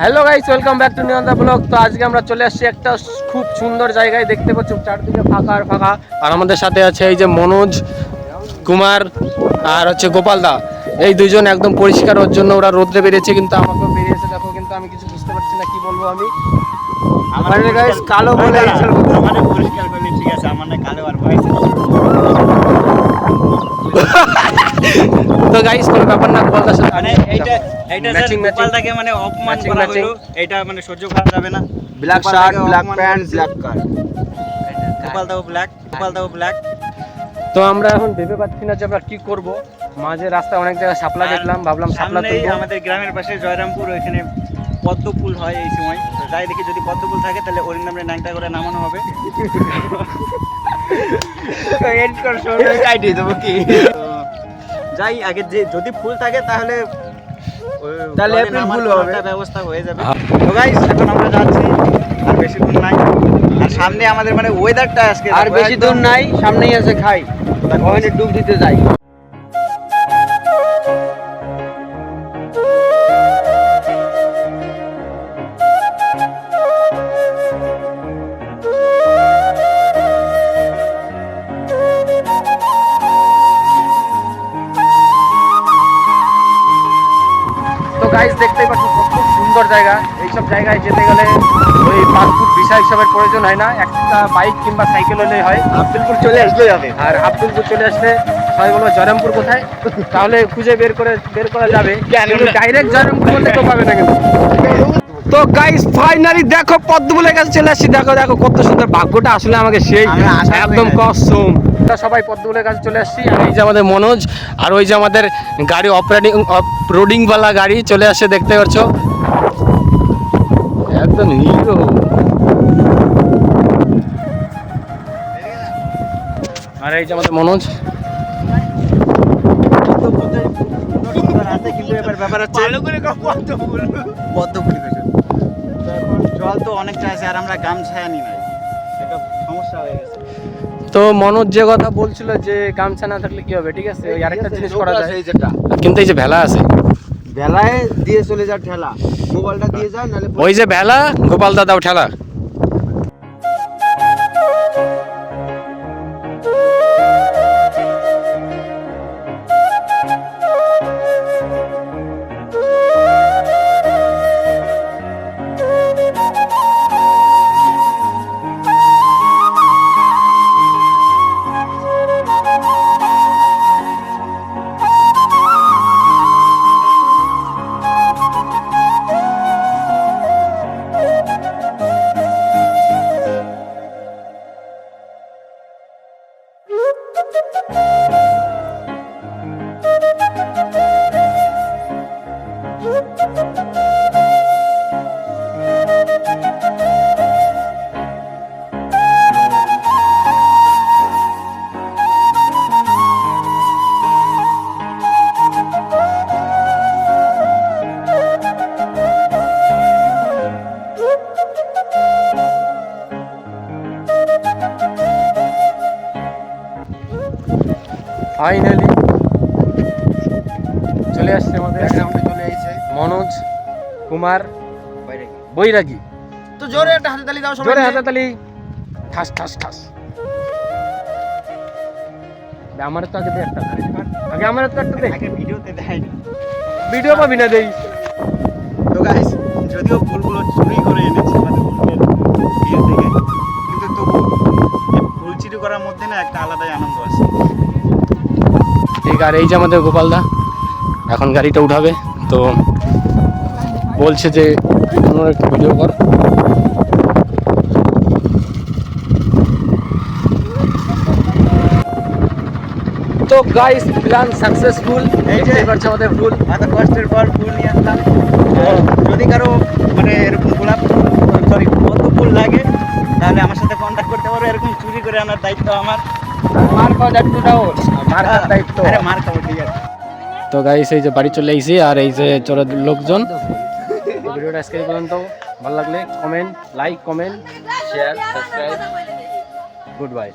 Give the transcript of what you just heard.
Hello guys, welcome back to Niyanda blog. তো আজকে আমরা চলে আসছি একটা খুব সুন্দর জায়গায়। দেখতে পাচ্ছ চারদিকে ফাঁকা আর ফাঁকা। আর আমাদের সাথে আছে এই যে মনোজ কুমার আর হচ্ছে গোপাল দা। এই দুজন একদম পরিষ্কার, ওর জন্য ওরা রোদ্রে বেরিয়েছে, কিন্তু আমাকেও বেরিয়েছে দেখো। কিন্তু আমি কিছু বুঝতে পারছি না কি বলবো আমি। আমাদের গাইস কালো বলে আমাদের পরিষ্কার করলে ঠিক আছে, আমার না কালো আর ভয় আছে। তো গাইস কোনো ব্যাপার না, গোপাল দার সাথে মানে এইটা স্যার গোপালদাকে মানে অপমান করা হলো, এটা মানে সহ্য করা যাবে না। Black shirt, black pant, black car. গোপালদাও ব্ল্যাক। তো আমরা এখন ভেবে পাচ্ছি না যে আমরা কি করব। মাঝে রাস্তায় অনেক জায়গায় শাপলা দেখলাম, ভাবলাম শাপলা সামনেই তুলবো। আমাদের গ্রামের পাশে জয়রামপুর, ওইখানে পদ্ম ফুল হয় এই সময়। তো যাই দেখি যদি পদ্ম ফুল থাকে তাহলে ওর নামে ন্যাংটা করে নামানো হবে। এন্ড কর শোরে কাটিয়ে দেবো কি? তো যাই আগে, যে যদি ফুল থাকে তাহলে তাহলে এপ্রিল ফুল হবে, একটা ব্যবস্থা হয়ে যাবে। তো গাইস এখন আমরা যাচ্ছি, আর বেশি দূর নাই। আর সামনে আমাদের মানে ওয়েদারটা আজকে আর বেশি দূর নাই, সামনেই আছে খাই, ওখানে ডুব দিতে যাই। তো গাইস দেখতেই পাচ্ছ খুব সুন্দর জায়গা। এইসব জায়গায় যেতে গেলে ওই পাসপোর্ট ভিসা হিসাবের প্রয়োজন হয় না, একটা বাইক কিংবা সাইকেল হলেই হয়। আব্দুলপুর চলে আসলে যাবে। আর আব্দুলপুর চলে আসলে সবাই বলবো জয়রামপুর কোথায়, তাহলে খুঁজে বের করা যাবে। কিন্তু ডাইরেক্ট জয়রামপুর বলতে কেউ পাবে না কিন্তু। তো গাইস ফাইনালি দেখো পদ্মফুলের কাছে চলে আসছি। দেখো দেখো কত সুন্দর, ভাগ্যটা আসলে আমাকে সেই একদম কসম। সবাই পদ্মফুলের কাছে চলে আসছি। আর এই যে আমাদের মনোজ, আর ওই যে আমাদের গাড়ি অফরোডিং ওয়ালা গাড়ি চলে আসছে, দেখতে পাচ্ছ একদম হিরো। আর এই যে আমাদের মনোজ। কিন্তু এবার ব্যাপার হচ্ছে পদ্ম ফুল গেছে। তো এখন জল তো অনেকটা আছে, আর আমরা গামছায়া নি নাই, এটা সমস্যা হয়ে গেছে। তো মনোজ যে কথা বলছিল যে গামছা না থাকলে কি হবে, ঠিক আছে ওই আরেকটা জিনিস করা যায়, কিন্তু এই যে ভেলা আছে, বেলায় দিয়ে চলে যা ঠেলা, মোবাইলটা দিয়ে যা, নালে ওই যে ভেলা গোপাল দাদাও ঠেলা। ফাইনালি চলে আসছে আমাদের চলে এসেছে মনোজ কুমার বৈরাগী। তো জোরে একটা হাতে তালি দাও সবাই, জোরে হাততালি, ঠাস ঠাস ঠাস। আমার তো আগে দে একটা, আগে আমার তো একটা দে, আগে ভিডিওতে দেখাইনি। ভিডিও পাবি না দেই। তো গাইস যদিও ফুলগুলো চুরি করে এনেছি আমাদের ফুলের বিয়ে থেকে, কিন্তু তবু এই ফুল চুরি করার মধ্যে না একটা আলাদাই আনন্দ আছে। ঠিক। আর এই যে আমাদের গোপালদা এখন গাড়িটা উঠাবে, তো বলছে যে অন্য একটা ভিডিও কর। তো গাইস প্ল্যান সাকসেসফুল। এই যে দেখতেই পাচ্ছ আমাদের ফুল, এত কষ্টের পর ফুল নিয়ে আসলাম। যদি কারো মানে এরকম গোলাপ পদ্ম ফুল লাগে তাহলে আমার সাথে কন্ট্যাক্ট করতে পারো। এরকম চুরি করে আনার দায়িত্ব আমার। মার খাওয়ার দায়িত্বটাও মার খাওয়ার দায়িত্ব। আরে মার খাবো, ঠিক আছে। তো গাইস এই যে বাড়ি চলে আইছি, আর এই যে চোরা লোকজন। ভিডিওটা আজকে এই পর্যন্ত। ভালো লাগলে comment, like, comment, share, subscribe. Good bye.